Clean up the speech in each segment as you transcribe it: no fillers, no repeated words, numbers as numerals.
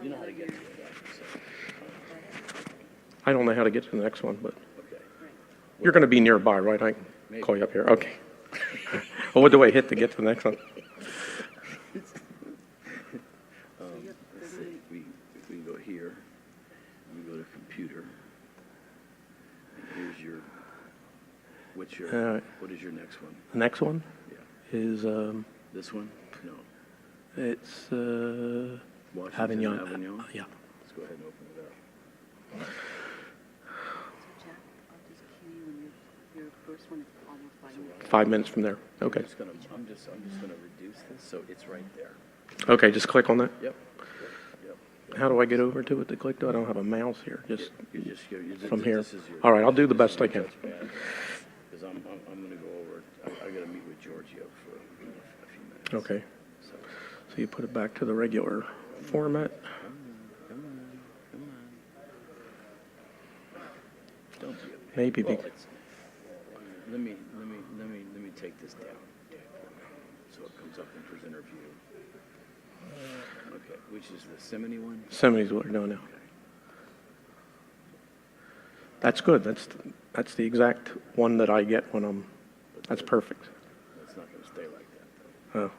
You know how to get to it, right? So, I don't know how to get to the next one, but okay. you're going to be nearby, right? I can call you up here. Okay. Well, what do I hit to get to the next one? Let's see. If we go here, we go to computer. And here's your. What is your next one? The next one Yeah. is This one? No. it's Washington Avignon. Avignon? Yeah. Let's go ahead and open it up. So Jack, I'll just cue you when your first one is almost 5 minutes. 5 minutes from there. Okay. I'm just gonna reduce this so it's right there. Okay, just click on that. Yep. How do I get over to it to click to? I don't have a mouse here. Just from here. This is your, All right, I'll do the best I can. Because I'm gonna go over. I gotta meet with Giorgio for a few minutes. Okay. So, So you put it back to the regular format. come on. Don't be a pain. Maybe Well, because let me take this down so it comes up in presenter view. Okay, which is the Simony one? Simony's what we're doing now. Okay. That's good. That's the exact one that I get when I'm. That's perfect. It's not gonna stay like that though. Oh,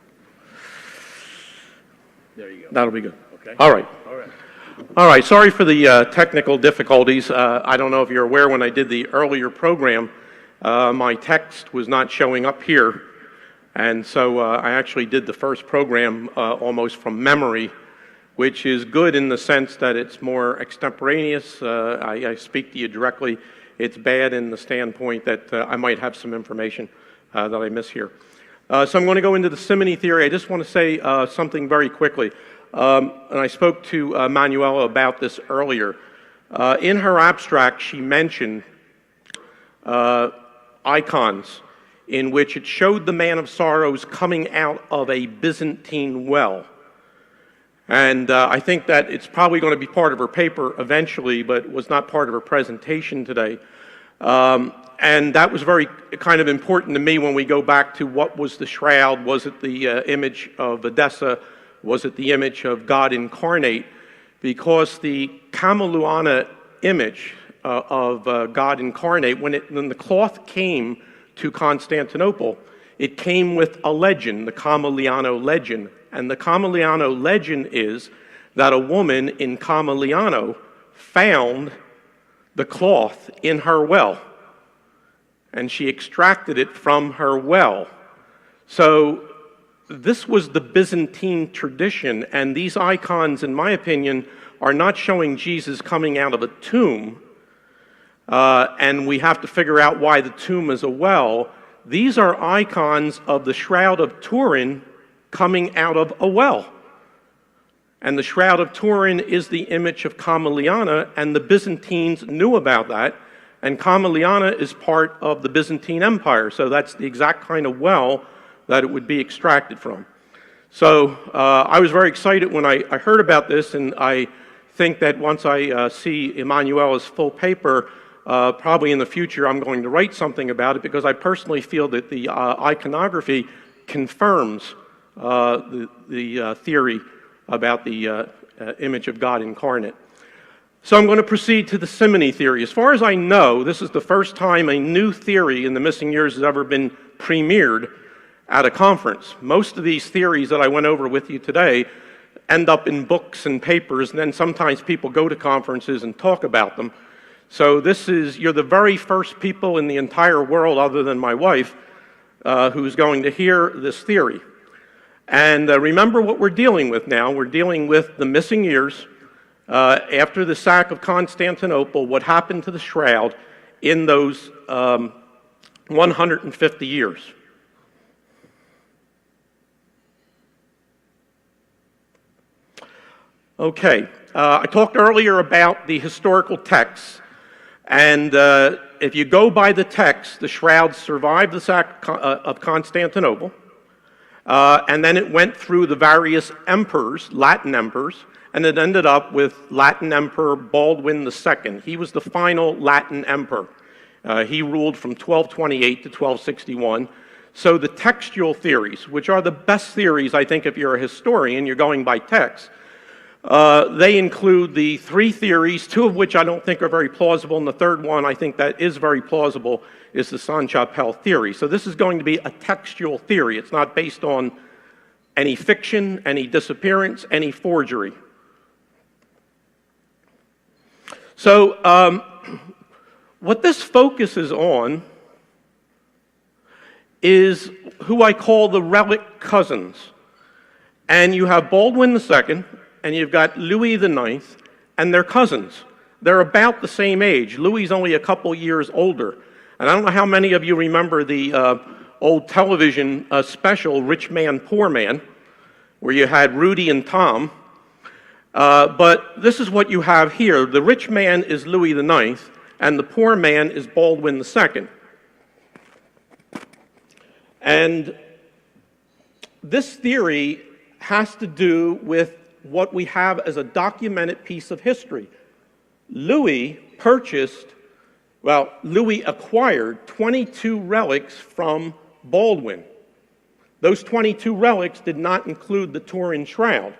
There you go. that'll be good. Okay. All right. All right. All right. Sorry for the technical difficulties. I don't know if you're aware when I did the earlier program, my text was not showing up here. And so I actually did the first program almost from memory, which is good in the sense that it's more extemporaneous. I speak to you directly. It's bad in the standpoint that I might have some information that I miss here. So I'm going to go into the simony theory. I just want to say something very quickly. And I spoke to Manuela about this earlier. In her abstract, she mentioned icons in which it showed the Man of Sorrows coming out of a Byzantine well. And I think that it's probably going to be part of her paper eventually, but was not part of her presentation today. And that was very kind of important to me when we go back to what was the shroud. Was it the image of Edessa? Was it the image of God incarnate? Because the Cameluana image of God incarnate, when the cloth came to Constantinople, it came with a legend, the Camiliano legend. And the Camiliano legend is that a woman in Camiliano found the cloth in her well, and she extracted it from her well. So this was the Byzantine tradition, and these icons, in my opinion, are not showing Jesus coming out of a tomb, and we have to figure out why the tomb is a well. These are icons of the Shroud of Turin coming out of a well. And the Shroud of Turin is the image of Camiliana, and the Byzantines knew about that. And Camiliana is part of the Byzantine Empire, so that's the exact kind of well that it would be extracted from. So I was very excited when I heard about this, and I think that once I see Emanuela's full paper, probably in the future I'm going to write something about it, because I personally feel that the iconography confirms the theory about the image of God incarnate. So I'm going to proceed to the simony theory. As far as I know, this is the first time a new theory in the missing years has ever been premiered at a conference. Most of these theories that I went over with you today end up in books and papers, and then sometimes people go to conferences and talk about them. So you're the very first people in the entire world, other than my wife, who's going to hear this theory. And remember what we're dealing with now. We're dealing with the missing years after the sack of Constantinople, what happened to the shroud in those 150 years. Okay, I talked earlier about the historical texts, and if you go by the text, the shroud survived the sack of Constantinople, and then it went through the various emperors, Latin emperors, and it ended up with Latin Emperor Baldwin II. He was the final Latin emperor. He ruled from 1228 to 1261. So the textual theories, which are the best theories, I think, if you're a historian, you're going by text. They include the three theories, two of which I don't think are very plausible, and the third one I think that is very plausible is the Sainte-Chapelle theory. So this is going to be a textual theory. It's not based on any fiction, any disappearance, any forgery. So what this focuses on is who I call the relic cousins. And you have Baldwin II, and you've got Louis IX, and they're cousins. They're about the same age. Louis is only a couple years older. And I don't know how many of you remember the old television special, Rich Man, Poor Man, where you had Rudy and Tom. But this is what you have here. The rich man is Louis IX, and the poor man is Baldwin II. And this theory has to do with what we have as a documented piece of history. Louis acquired 22 relics from Baldwin. Those 22 relics did not include the Turin Shroud.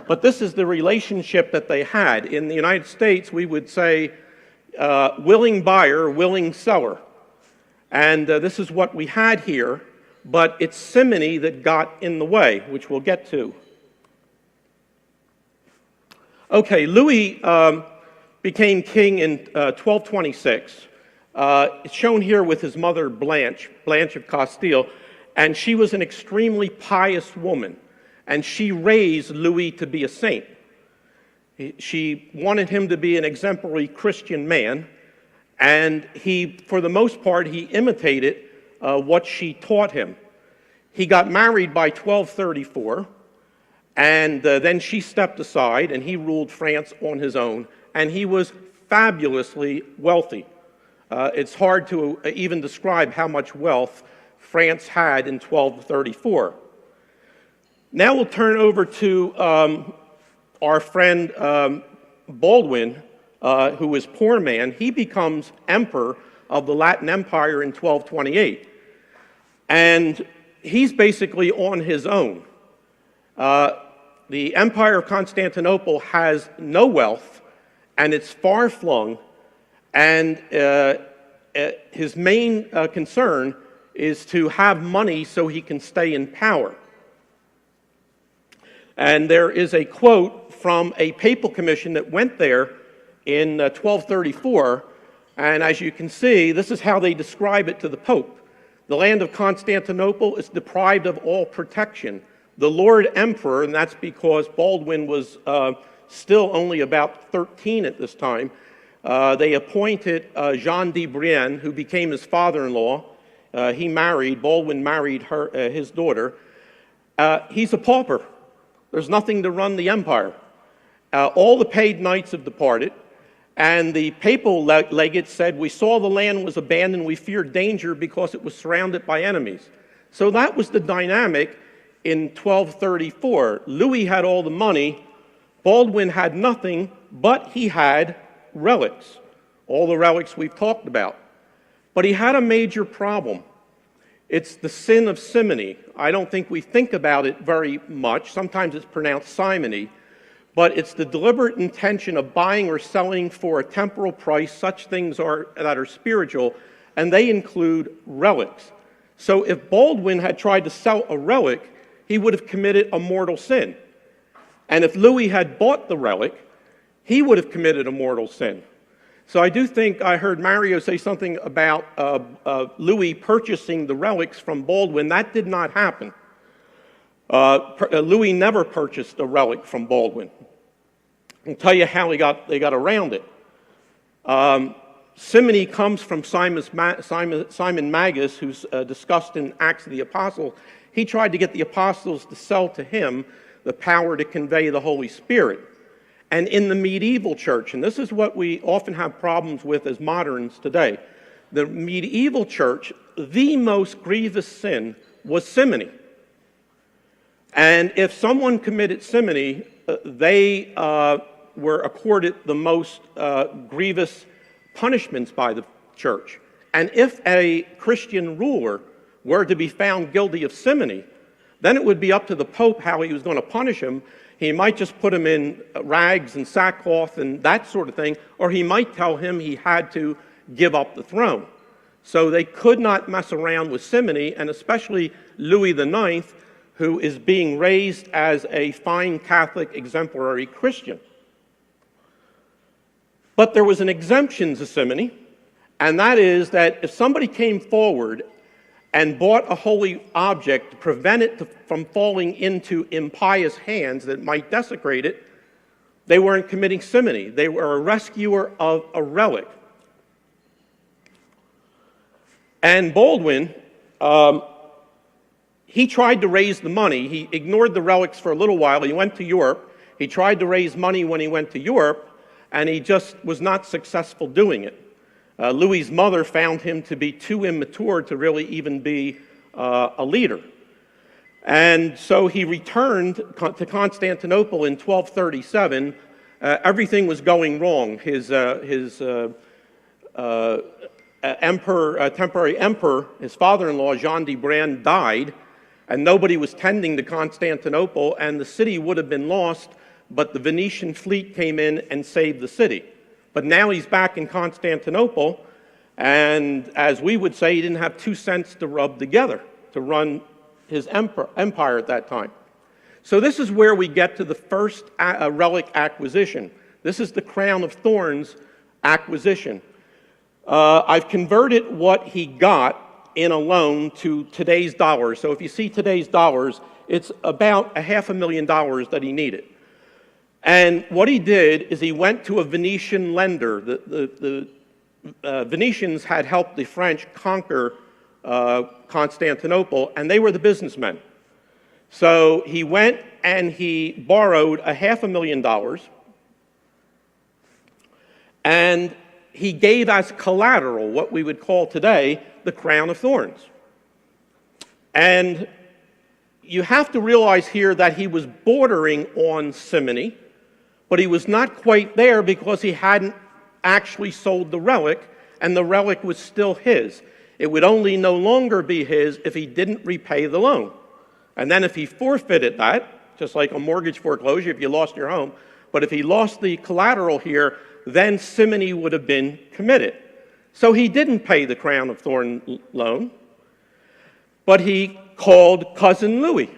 But this is the relationship that they had. In the United States, we would say willing buyer, willing seller. And this is what we had here, but it's Simony that got in the way, which we'll get to. Okay, Louis became king in 1226. It's shown here with his mother Blanche of Castile, and she was an extremely pious woman, and she raised Louis to be a saint. She wanted him to be an exemplary Christian man, and for the most part, he imitated what she taught him. He got married by 1234, and then she stepped aside, and he ruled France on his own, and he was fabulously wealthy. It's hard to even describe how much wealth France had in 1234. Now we'll turn over to our friend Baldwin, who was poor man. He becomes emperor of the Latin Empire in 1228. And he's basically on his own. The Empire of Constantinople has no wealth, and it's far-flung, and his main concern is to have money so he can stay in power. And there is a quote from a papal commission that went there in 1234, and as you can see, this is how they describe it to the Pope. The land of Constantinople is deprived of all protection. The Lord Emperor, and that's because Baldwin was still only about 13 at this time, they appointed Jean de Brienne, who became his father-in-law. Baldwin married his daughter. He's a pauper. There's nothing to run the empire. All the paid knights have departed, and the papal legate said, "We saw the land was abandoned, we feared danger because it was surrounded by enemies." So that was the dynamic in 1234. Louis had all the money, Baldwin had nothing, but he had relics, all the relics we've talked about. But he had a major problem. It's the sin of simony. I don't think we think about it very much. Sometimes it's pronounced simony, but it's the deliberate intention of buying or selling for a temporal price such things that are spiritual, and they include relics. So if Baldwin had tried to sell a relic, he would have committed a mortal sin. And if Louis had bought the relic, he would have committed a mortal sin. So I do think I heard Mario say something about Louis purchasing the relics from Baldwin. That did not happen. Louis never purchased a relic from Baldwin. I'll tell you how they got around it. Simony comes from Simon Magus, who's discussed in Acts of the Apostles. He tried to get the apostles to sell to him the power to convey the Holy Spirit. And in the medieval church, and this is what we often have problems with as moderns today, the medieval church, the most grievous sin was simony. And if someone committed simony, they were accorded the most grievous punishments by the church. And if a Christian ruler were to be found guilty of simony, then it would be up to the Pope how he was going to punish him. He might just put him in rags and sackcloth and that sort of thing, or he might tell him he had to give up the throne. So they could not mess around with Simony, and especially Louis IX, who is being raised as a fine Catholic exemplary Christian. But there was an exemption to Simony, and that is that if somebody came forward and bought a holy object to prevent it from falling into impious hands that might desecrate it, they weren't committing simony. They were a rescuer of a relic. And Baldwin, he tried to raise the money. He ignored the relics for a little while. He went to Europe. He tried to raise money when he went to Europe, and he just was not successful doing it. Louis's mother found him to be too immature to really even be a leader. And so he returned to Constantinople in 1237. Everything was going wrong. His temporary emperor, his father-in-law, Jean de Brand, died, and nobody was tending to Constantinople, and the city would have been lost, but the Venetian fleet came in and saved the city. But now he's back in Constantinople, and as we would say, he didn't have 2 cents to rub together to run his empire at that time. So this is where we get to the first relic acquisition. This is the crown of thorns acquisition. I've converted what he got in a loan to today's dollars. So if you see today's dollars, it's about $500,000 that he needed. And what he did is he went to a Venetian lender. The Venetians had helped the French conquer Constantinople, and they were the businessmen. So he went and he borrowed $500,000, and he gave as collateral what we would call today the crown of thorns. And you have to realize here that he was bordering on simony, but he was not quite there because he hadn't actually sold the relic, and the relic was still his. It would only no longer be his if he didn't repay the loan. And then if he forfeited that, just like a mortgage foreclosure if you lost your home, but if he lost the collateral here, then simony would have been committed. So he didn't pay the crown of thorn loan, but he called cousin Louis.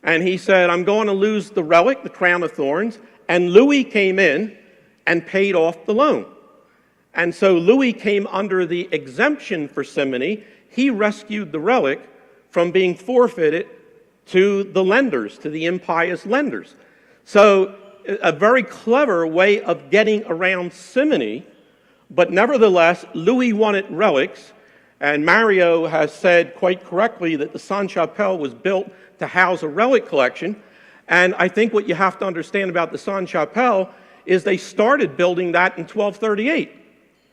And he said, I'm going to lose the relic, the crown of thorns. And Louis came in and paid off the loan. And so Louis came under the exemption for simony. He rescued the relic from being forfeited to the lenders, to the impious lenders. So a very clever way of getting around simony, but nevertheless, Louis wanted relics, and Mario has said quite correctly that the Sainte-Chapelle was built to house a relic collection. And I think what you have to understand about the Sainte-Chapelle is they started building that in 1238.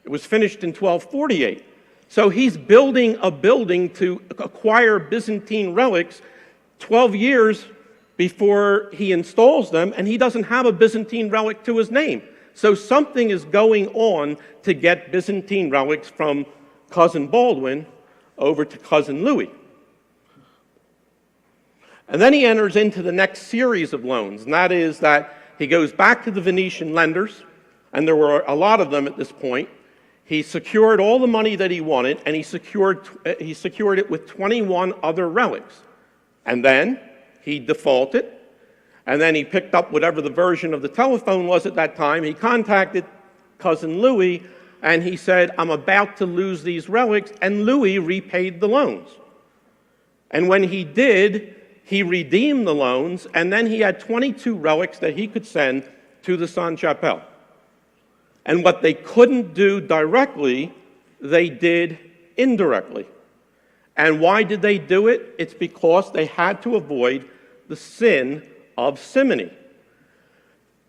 It was finished in 1248. So he's building a building to acquire Byzantine relics 12 years before he installs them, and he doesn't have a Byzantine relic to his name. So something is going on to get Byzantine relics from cousin Baldwin over to cousin Louis. And then he enters into the next series of loans, and that is that he goes back to the Venetian lenders, and there were a lot of them at this point. He secured all the money that he wanted, and he secured it with 21 other relics. And then he defaulted, and then he picked up whatever the version of the telephone was at that time. He contacted cousin Louis, and he said, I'm about to lose these relics, and Louis repaid the loans. And when he did, he redeemed the loans, and then he had 22 relics that he could send to the Sainte-Chapelle. And what they couldn't do directly, they did indirectly. And why did they do it? It's because they had to avoid the sin of simony.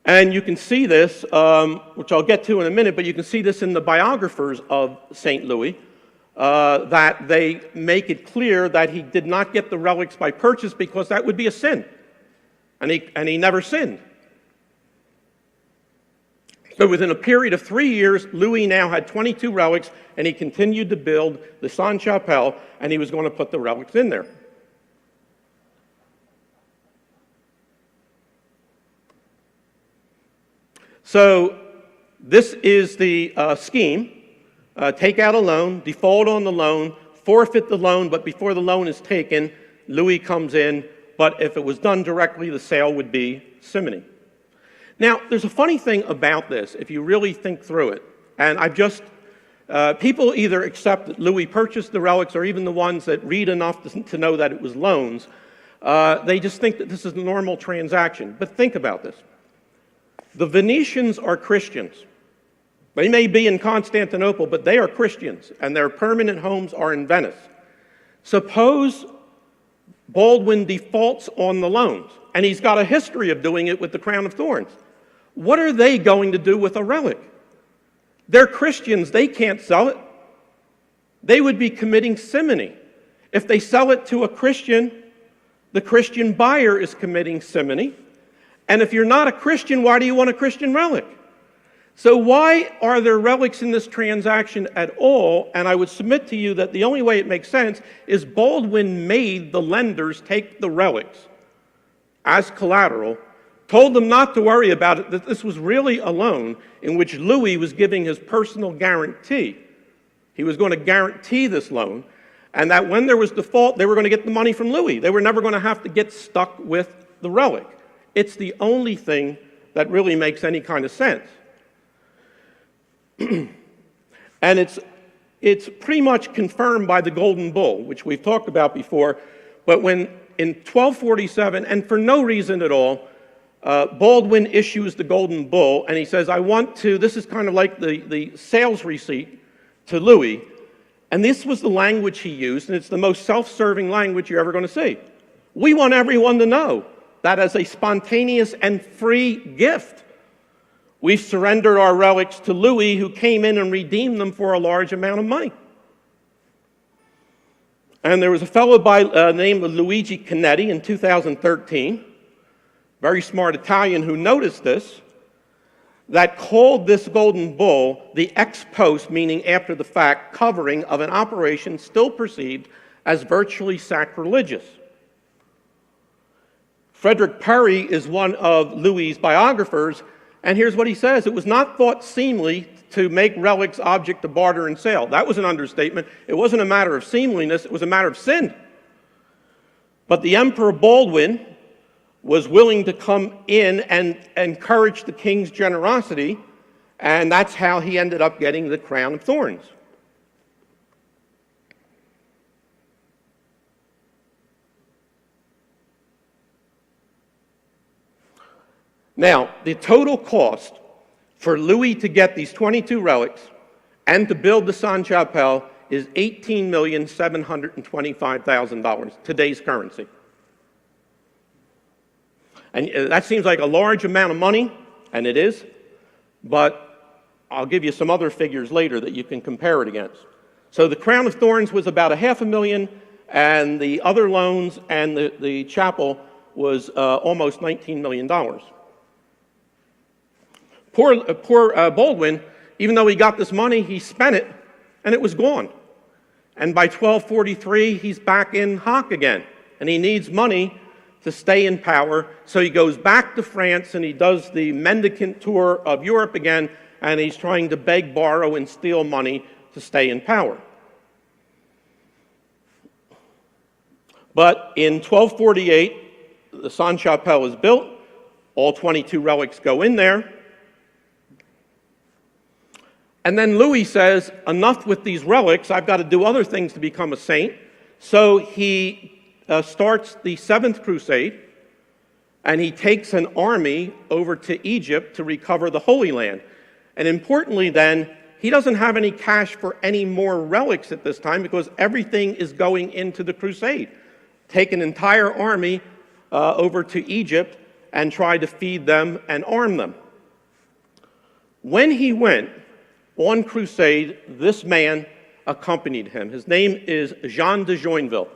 And you can see this, which I'll get to in a minute, but you can see this in the biographers of St. Louis, that they make it clear that he did not get the relics by purchase because that would be a sin. And he never sinned. So within a period of 3 years, Louis now had 22 relics, and he continued to build the Sainte-Chapelle, and he was going to put the relics in there. So this is the scheme. Take out a loan, default on the loan, forfeit the loan, but before the loan is taken, Louis comes in, but if it was done directly, the sale would be Simony. Now, there's a funny thing about this, if you really think through it, and people either accept that Louis purchased the relics, or even the ones that read enough to know that it was loans, they just think that this is a normal transaction. But think about this. The Venetians are Christians. They may be in Constantinople, but they are Christians, and their permanent homes are in Venice. Suppose Baldwin defaults on the loans, and he's got a history of doing it with the crown of thorns. What are they going to do with a relic? They're Christians. They can't sell it. They would be committing simony. If they sell it to a Christian, the Christian buyer is committing simony. And if you're not a Christian, why do you want a Christian relic? So why are there relics in this transaction at all? And I would submit to you that the only way it makes sense is Baldwin made the lenders take the relics as collateral, told them not to worry about it, that this was really a loan in which Louis was giving his personal guarantee. He was going to guarantee this loan, and that when there was default, they were going to get the money from Louis. They were never going to have to get stuck with the relic. It's the only thing that really makes any kind of sense. And it's pretty much confirmed by the Golden Bull, which we've talked about before, but when in 1247, and for no reason at all, Baldwin issues the Golden Bull, and he says, this is kind of like the sales receipt to Louis, and this was the language he used, and it's the most self-serving language you're ever going to see. We want everyone to know that as a spontaneous and free gift, we've surrendered our relics to Louis, who came in and redeemed them for a large amount of money. And there was a fellow by the name of Luigi Canetti in 2013, very smart Italian, who noticed this, that called this Golden Bull the ex post, meaning after the fact, covering of an operation still perceived as virtually sacrilegious. Frederick Perry is one of Louis's biographers, and here's what he says: it was not thought seemly to make relics object of barter and sale. That was an understatement. It wasn't a matter of seemliness, it was a matter of sin. But the Emperor Baldwin was willing to come in and encourage the king's generosity, and that's how he ended up getting the crown of thorns. Now, the total cost for Louis to get these 22 relics and to build the Sainte-Chapelle is $18,725,000, today's currency. And that seems like a large amount of money, and it is, but I'll give you some other figures later that you can compare it against. So the crown of thorns was about $500,000, and the other loans and the chapel was almost $19 million. Poor Baldwin, even though he got this money, he spent it, and it was gone. And by 1243, he's back in hock again, and he needs money to stay in power, so he goes back to France, and he does the mendicant tour of Europe again, and he's trying to beg, borrow, and steal money to stay in power. But in 1248, the Sainte-Chapelle is built, all 22 relics go in there, and then Louis says, enough with these relics, I've got to do other things to become a saint. So he starts the Seventh Crusade, and he takes an army over to Egypt to recover the Holy Land. And importantly then, he doesn't have any cash for any more relics at this time because everything is going into the crusade. Take an entire army over to Egypt and try to feed them and arm them. When he went on crusade, this man accompanied him. His name is Jean de Joinville.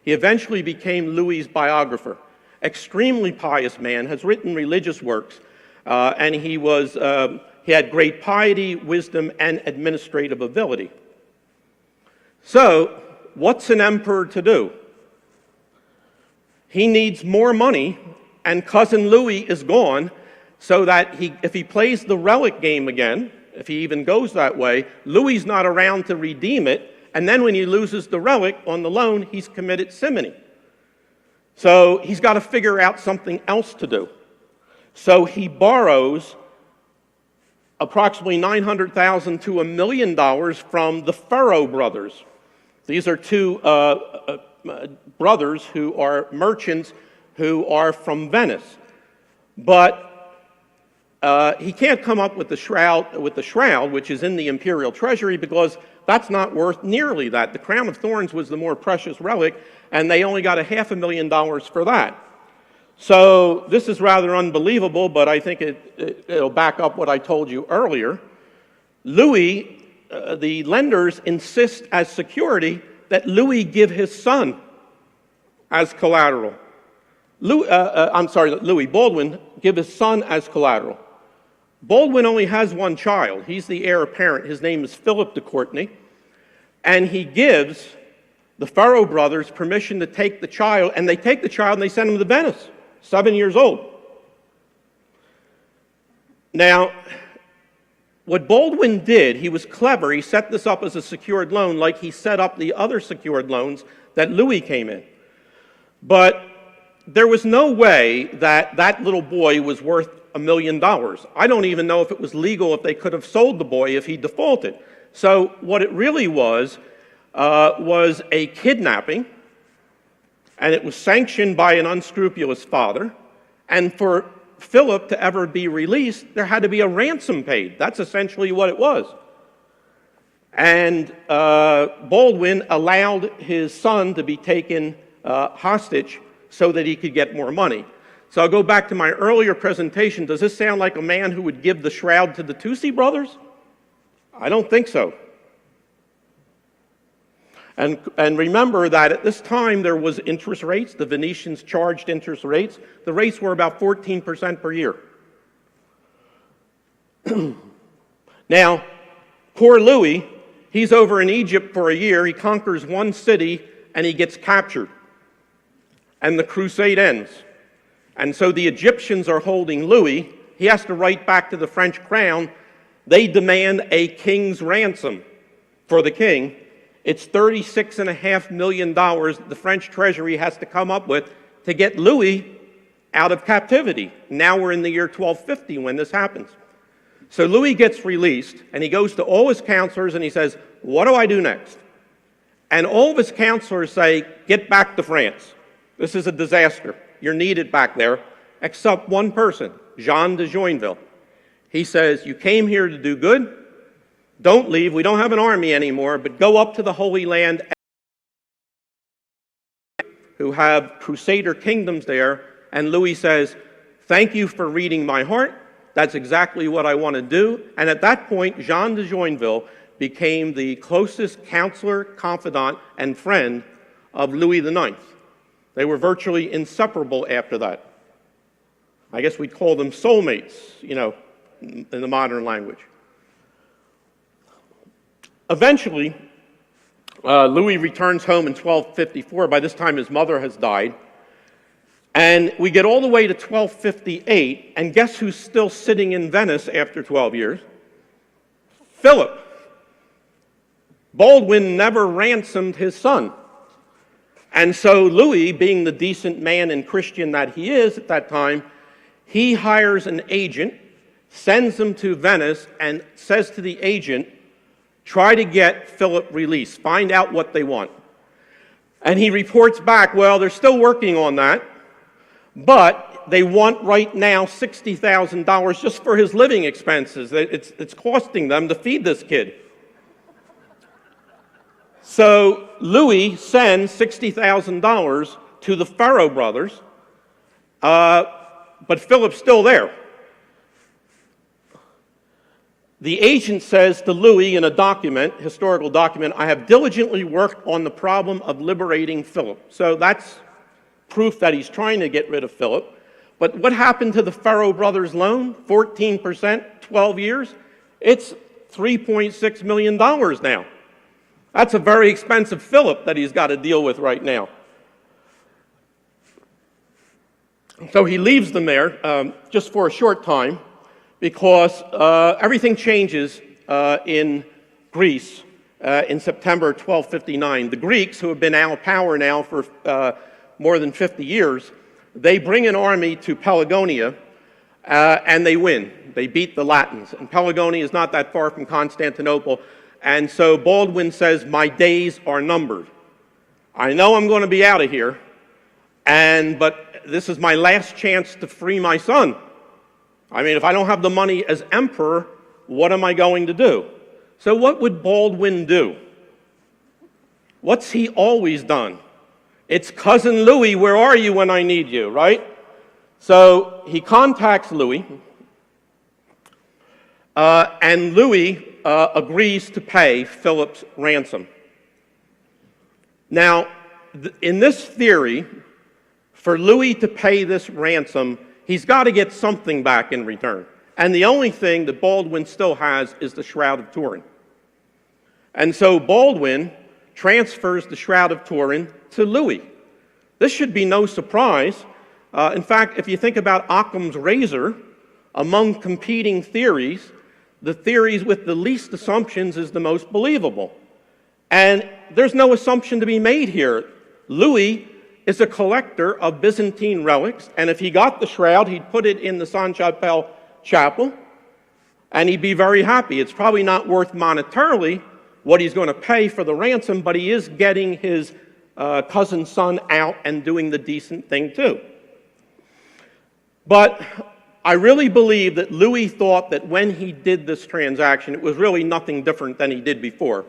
He eventually became Louis's biographer. Extremely pious man, has written religious works, and he had great piety, wisdom, and administrative ability. So, what's an emperor to do? He needs more money, and cousin Louis is gone, so that if he plays the relic game again, if he even goes that way, Louis's not around to redeem it, and then when he loses the relic on the loan, he's committed simony. So he's got to figure out something else to do. So he borrows approximately $900,000 to $1 million from the Furrow brothers. These are two brothers who are merchants who are from Venice. But he can't come up with the shroud, which is in the imperial treasury, because that's not worth nearly that. The crown of thorns was the more precious relic, and they only got $500,000 for that. So this is rather unbelievable, but I think it'll back up what I told you earlier. Louis, the lenders insist as security that Louis give his son as collateral. Louis Baldwin give his son as collateral. Baldwin only has one child. He's the heir apparent. His name is Philip de Courtenay. And he gives the Furrow brothers permission to take the child, and they take the child and they send him to Venice, 7 years old. Now, what Baldwin did, he was clever. He set this up as a secured loan like he set up the other secured loans that Louis came in. But there was no way that that little boy was worth $1 million. I don't even know if it was legal, if they could have sold the boy if he defaulted. So what it really was a kidnapping, and it was sanctioned by an unscrupulous father. And for Philip to ever be released, there had to be a ransom paid. That's essentially what it was. And Baldwin allowed his son to be taken hostage so that he could get more money. So I'll go back to my earlier presentation. Does this sound like a man who would give the shroud to the Tusi brothers? I don't think so. And remember that at this time there was interest rates. The Venetians charged interest rates. The rates were about 14% per year. Now, poor Louis, he's over in Egypt for a year. He conquers one city and he gets captured. And the crusade ends. And so the Egyptians are holding Louis. He has to write back to the French crown. They demand a king's ransom for the king. It's $36.5 million the French treasury has to come up with to get Louis out of captivity. Now we're in the year 1250 when this happens. So Louis gets released, and he goes to all his counselors, and he says, what do I do next? And all of his counselors say, get back to France. This is a disaster. You're needed back there, except one person, Jean de Joinville. He says, you came here to do good. Don't leave. We don't have an army anymore, but go up to the Holy Land who have crusader kingdoms there. And Louis says, thank you for reading my heart. That's exactly what I want to do. And at that point, Jean de Joinville became the closest counselor, confidant, and friend of Louis IX. They were virtually inseparable after that. I guess we'd call them soulmates, in the modern language. Eventually, Louis returns home in 1254. By this time, his mother has died. And we get all the way to 1258, and guess who's still sitting in Venice after 12 years? Philip. Baldwin never ransomed his son. And so Louis, being the decent man and Christian that he is at that time, he hires an agent, sends him to Venice, and says to the agent, try to get Philip released. Find out what they want. And he reports back, well, they're still working on that, but they want right now $60,000 just for his living expenses. It's costing them to feed this kid. So Louis sends $60,000 to the Furrow brothers, but Philip's still there. The agent says to Louis in a document, historical document, I have diligently worked on the problem of liberating Philip. So that's proof that he's trying to get rid of Philip. But what happened to the Furrow brothers' loan? 14%, 12 years? It's $3.6 million now. That's a very expensive Philip that he's got to deal with right now. So he leaves them there just for a short time because everything changes in Greece in September 1259. The Greeks, who have been out of power now for more than 50 years, they bring an army to Pelagonia and they win. They beat the Latins. And Pelagonia is not that far from Constantinople. And so Baldwin says, my days are numbered. I know I'm going to be out of here, but this is my last chance to free my son. I mean, if I don't have the money as emperor, what am I going to do? So what would Baldwin do? What's he always done? It's Cousin Louis, where are you when I need you, right? So he contacts Louis, and Louis agrees to pay Philip's ransom. Now, in this theory, for Louis to pay this ransom, he's got to get something back in return. And the only thing that Baldwin still has is the Shroud of Turin. And so Baldwin transfers the Shroud of Turin to Louis. This should be no surprise. In fact, if you think about Occam's razor, among competing theories, the theories with the least assumptions is the most believable. And there's no assumption to be made here. Louis is a collector of Byzantine relics, and if he got the shroud, he'd put it in the Sainte-Chapelle chapel, and he'd be very happy. It's probably not worth monetarily what he's going to pay for the ransom, but he is getting his cousin's son out and doing the decent thing too. But I really believe that Louis thought that when he did this transaction, it was really nothing different than he did before,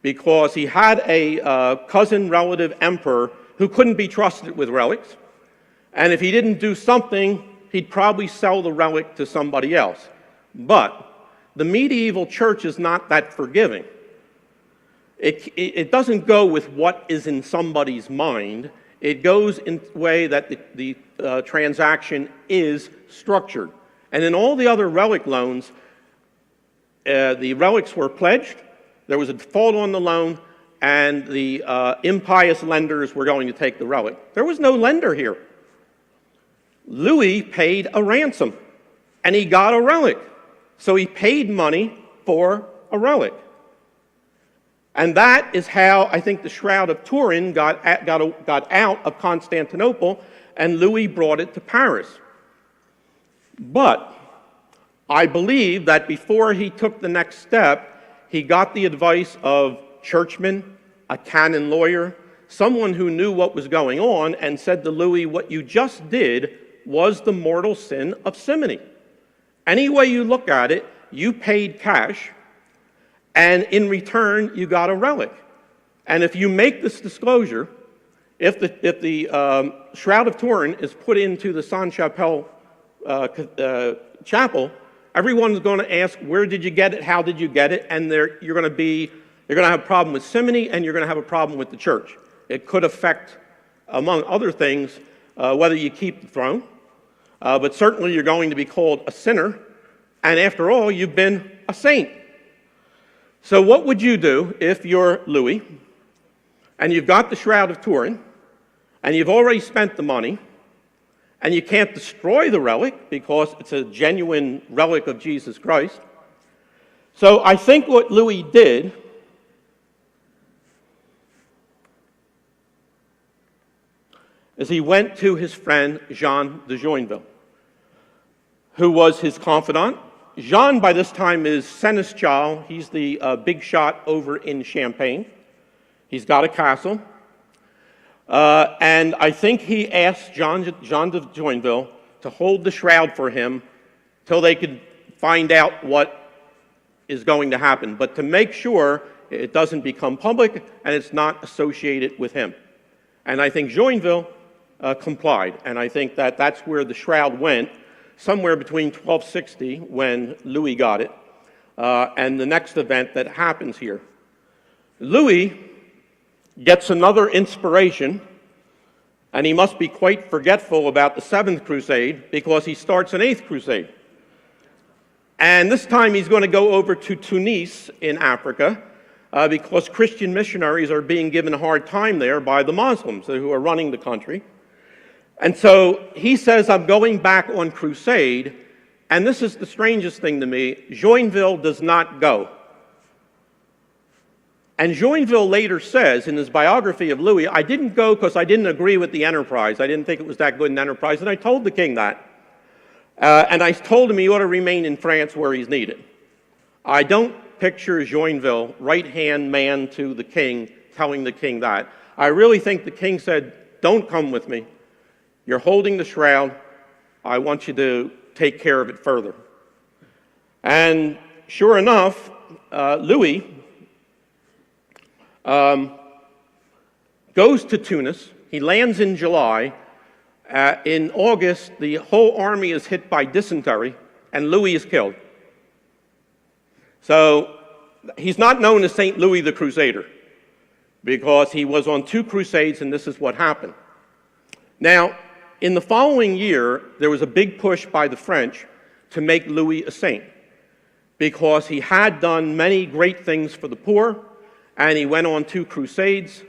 because he had a cousin relative emperor who couldn't be trusted with relics, and if he didn't do something, he'd probably sell the relic to somebody else. But the medieval church is not that forgiving. It doesn't go with what is in somebody's mind. It goes in a way that the transaction is structured. And in all the other relic loans, the relics were pledged, there was a default on the loan, and the impious lenders were going to take the relic. There was no lender here. Louis paid a ransom, and he got a relic. So he paid money for a relic. And that is how I think the Shroud of Turin got out of Constantinople, and Louis brought it to Paris. But I believe that before he took the next step, he got the advice of churchmen, a canon lawyer, someone who knew what was going on, and said to Louis, what you just did was the mortal sin of simony. Any way you look at it, you paid cash, and in return, you got a relic. And if you make this disclosure, if the Shroud of Turin is put into the Sainte-Chapelle chapel, everyone's going to ask, where did you get it? How did you get it? And you're going to have a problem with simony, and you're going to have a problem with the church. It could affect, among other things, whether you keep the throne, but certainly you're going to be called a sinner, and after all, you've been a saint. So what would you do if you're Louis, and you've got the Shroud of Turin, and you've already spent the money, and you can't destroy the relic because it's a genuine relic of Jesus Christ? So I think what Louis did is he went to his friend Jean de Joinville, who was his confidant. Jean, by this time, is seneschal. He's the big shot over in Champagne. He's got a castle. And I think he asked Jean de Joinville to hold the shroud for him till they could find out what is going to happen, but to make sure it doesn't become public and it's not associated with him. And I think Joinville complied, and I think that that's where the shroud went, somewhere between 1260, when Louis got it, and the next event that happens here. Louis gets another inspiration, and he must be quite forgetful about the Seventh Crusade because he starts an Eighth Crusade. And this time he's going to go over to Tunis in Africa because Christian missionaries are being given a hard time there by the Muslims who are running the country. And so he says, I'm going back on crusade, and this is the strangest thing to me, Joinville does not go. And Joinville later says in his biography of Louis, I didn't go because I didn't agree with the enterprise. I didn't think it was that good an enterprise, and I told the king that. And I told him he ought to remain in France where he's needed. I don't picture Joinville, right-hand man to the king, telling the king that. I really think the king said, don't come with me. You're holding the shroud. I want you to take care of it further. And sure enough, Louis goes to Tunis. He lands in July. In August, the whole army is hit by dysentery, and Louis is killed. So he's not known as St. Louis the Crusader because he was on 2 crusades, and this is what happened. Now, in the following year, there was a big push by the French to make Louis a saint because he had done many great things for the poor, and he went on 2 crusades,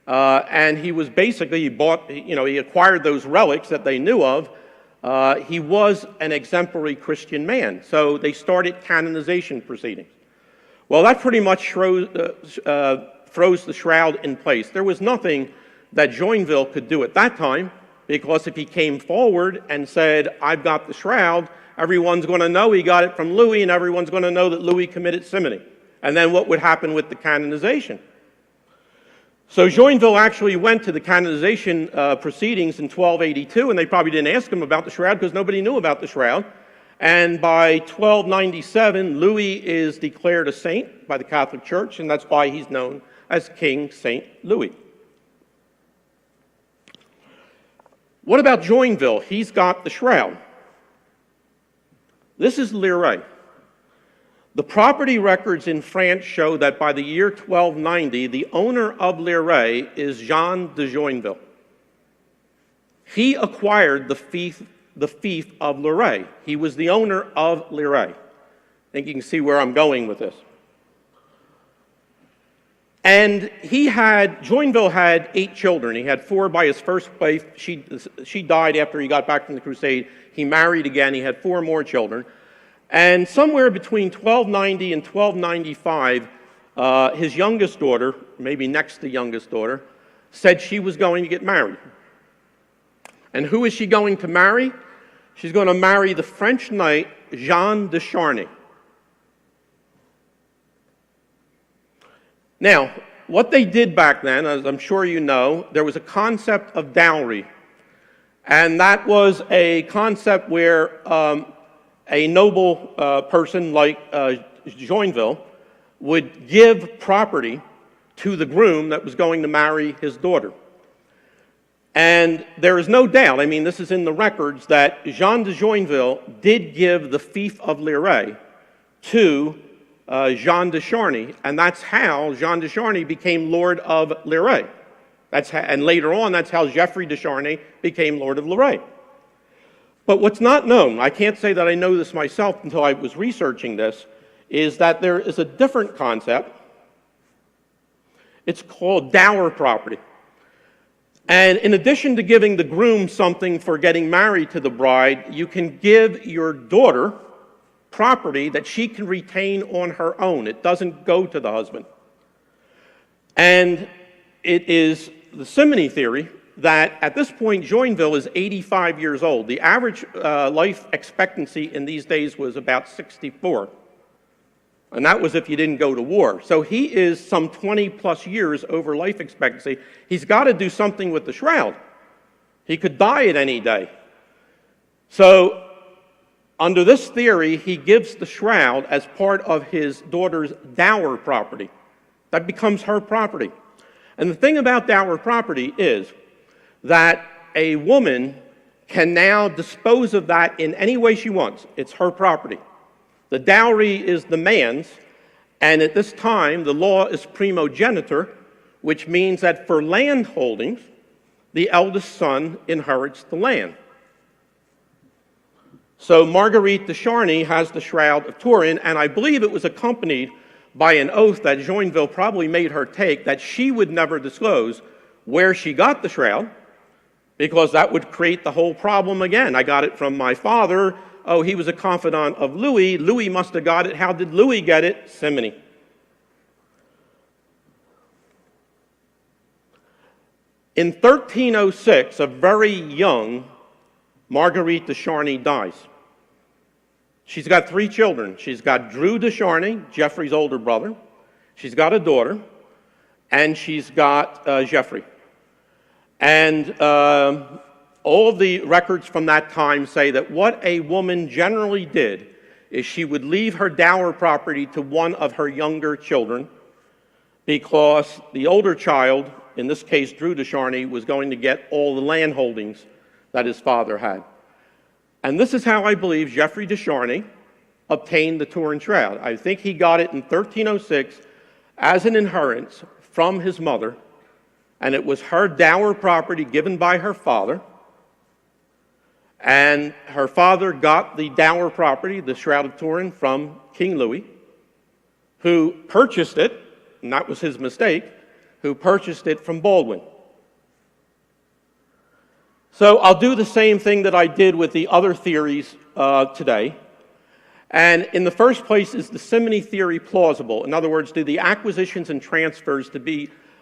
and he was basically, he acquired those relics that they knew of. He was an exemplary Christian man, so they started canonization proceedings. Well, that pretty much froze the shroud in place. There was nothing that Joinville could do at that time, because if he came forward and said, I've got the shroud, everyone's going to know he got it from Louis, and everyone's going to know that Louis committed simony. And then what would happen with the canonization? So Joinville actually went to the canonization proceedings in 1282, and they probably didn't ask him about the shroud because nobody knew about the shroud. And by 1297, Louis is declared a saint by the Catholic Church, and that's why he's known as King St. Louis. What about Joinville? He's got the shroud. This is Liray. The property records in France show that by the year 1290, the owner of Liray is Jean de Joinville. He acquired the fief of Liray. He was the owner of Liray. I think you can see where I'm going with this. And Joinville had 8 children. He had 4 by his first wife. She died after he got back from the crusade. He married again. He had 4 more children. And somewhere between 1290 and 1295, his youngest daughter, maybe next to youngest daughter, said she was going to get married. And who is she going to marry? She's going to marry the French knight Jean de Charny. Now, what they did back then, as I'm sure you know, there was a concept of dowry. And that was a concept where a noble person like Joinville would give property to the groom that was going to marry his daughter. And there is no doubt, I mean, this is in the records, that Jean de Joinville did give the fief of Liray to Jean de Charny, and that's how Jean de Charny became Lord of Liray. And later on, that's how Geoffrey de Charny became Lord of Liray. But what's not known, I can't say that I know this myself until I was researching this, is that there is a different concept. It's called dower property. And in addition to giving the groom something for getting married to the bride, you can give your daughter property that she can retain on her own. It doesn't go to the husband. And it is the Simony theory that at this point, Joinville is 85 years old. The average life expectancy in these days was about 64. And that was if you didn't go to war. So he is some 20 plus years over life expectancy. He's got to do something with the shroud. He could die at any day. So under this theory, he gives the shroud as part of his daughter's dower property. That becomes her property. And the thing about dower property is that a woman can now dispose of that in any way she wants. It's her property. The dowry is the man's, and at this time, the law is primogeniture, which means that for land holdings, the eldest son inherits the land. So Marguerite de Charny has the Shroud of Turin, and I believe it was accompanied by an oath that Joinville probably made her take that she would never disclose where she got the shroud, because that would create the whole problem again. I got it from my father. Oh, he was a confidant of Louis. Louis must have got it. How did Louis get it? Simony. In 1306, a very young Marguerite de Charny dies. She's got 3 children. She's got Drew de Charny, Geoffrey's older brother. She's got a daughter, and she's got Geoffrey. And all of the records from that time say that what a woman generally did is she would leave her dower property to one of her younger children, because the older child, in this case Drew de Charny, was going to get all the land holdings that his father had. And this is how I believe Geoffrey de Charny obtained the Turin Shroud. I think he got it in 1306 as an inheritance from his mother, and it was her dower property given by her father. And her father got the dower property, the Shroud of Turin, from King Louis, who purchased it, and that was his mistake, who purchased it from Baldwin. So I'll do the same thing that I did with the other theories today. And in the first place, is the Simony theory plausible? In other words, do the acquisitions and transfers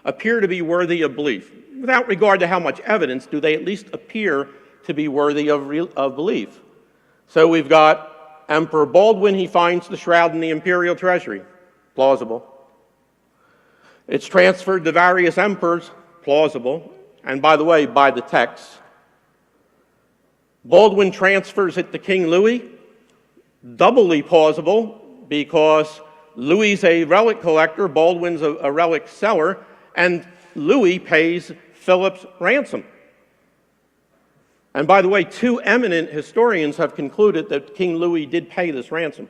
appear to be worthy of belief? Without regard to how much evidence, do they at least appear to be worthy of belief? So we've got Emperor Baldwin, he finds the shroud in the imperial treasury. Plausible. It's transferred to various emperors. Plausible. And by the way, by the text. Baldwin transfers it to King Louis. Doubly plausible, because Louis's a relic collector, Baldwin's a relic seller, and Louis pays Philip's ransom. And by the way, 2 eminent historians have concluded that King Louis did pay this ransom.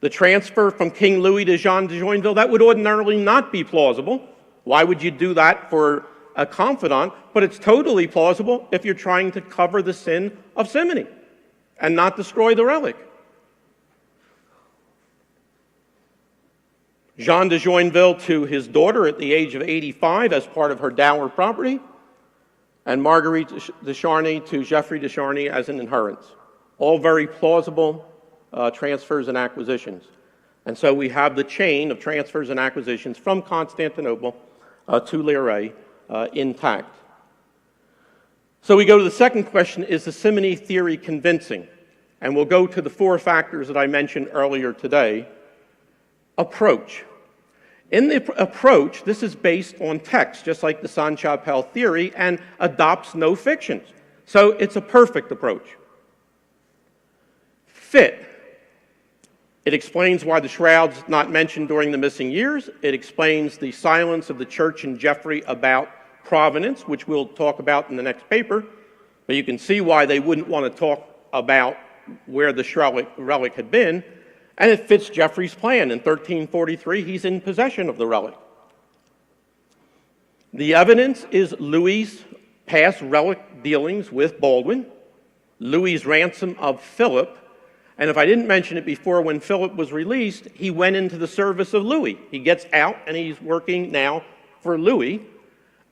The transfer from King Louis to Jean de Joinville, that would ordinarily not be plausible. Why would you do that for a confidant? But it's totally plausible if you're trying to cover the sin of Simony and not destroy the relic. Jean de Joinville to his daughter at the age of 85 as part of her dower property, and Marguerite de Charny to Geoffrey de Charny as an inheritance. All very plausible transfers and acquisitions. And so we have the chain of transfers and acquisitions from Constantinople to Lire intact. So we go to the second question: is the Simony theory convincing? And we'll go to the 4 factors that I mentioned earlier today. Approach. In the approach, this is based on text, just like the Sainte-Chapelle theory, and adopts no fictions. So it's a perfect approach. Fit. It explains why the shroud's not mentioned during the missing years. It explains the silence of the church and Geoffrey about provenance, which we'll talk about in the next paper. But you can see why they wouldn't want to talk about where the relic had been. And it fits Geoffrey's plan. In 1343, he's in possession of the relic. The evidence is Louis's past relic dealings with Baldwin, Louis's ransom of Philip, and if I didn't mention it before, when Philip was released, he went into the service of Louis. He gets out and he's working now for Louis.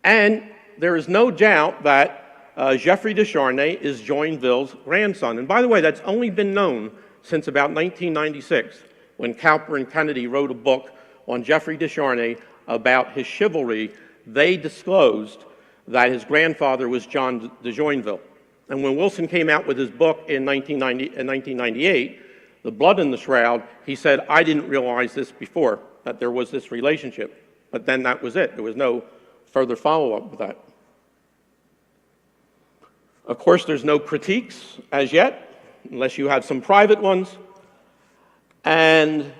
And there is no doubt that Geoffrey de Charny is Joinville's grandson. And by the way, that's only been known since about 1996, when Cowper and Kennedy wrote a book on Geoffrey de Charny about his chivalry. They disclosed that his grandfather was John de Joinville. And when Wilson came out with his book in 1998, The Blood in the Shroud, he said, I didn't realize this before, that there was this relationship. But then that was it. There was no further follow-up with that. Of course, there's no critiques as yet, unless you have some private ones. And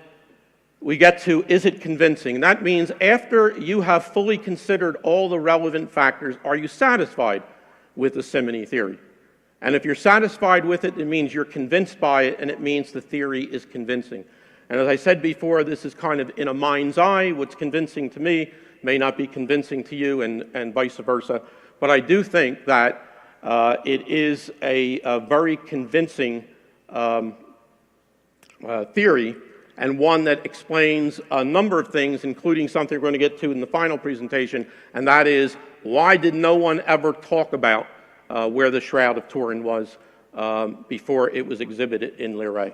we get to, is it convincing? And that means after you have fully considered all the relevant factors, are you satisfied with the Simony theory? And if you're satisfied with it, it means you're convinced by it, and it means the theory is convincing. And as I said before, this is kind of in a mind's eye. What's convincing to me may not be convincing to you, and vice versa. But I do think that it is a very convincing theory, and one that explains a number of things, including something we're going to get to in the final presentation, and that is why did no one ever talk about where the Shroud of Turin was before it was exhibited in Liray?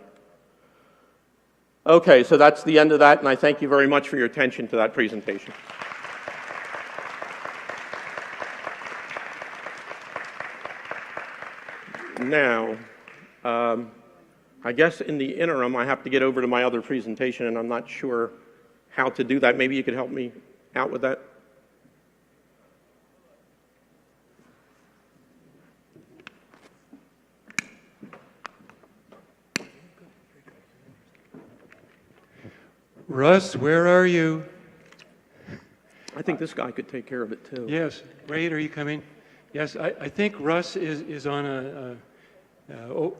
Okay, so that's the end of that, and I thank you very much for your attention to that presentation. Now, I guess in the interim, I have to get over to my other presentation, and I'm not sure how to do that. Maybe you could help me out with that? Russ, where are you? I think this guy could take care of it, too. Yes. Wade, are you coming? Yes, I think Russ is on a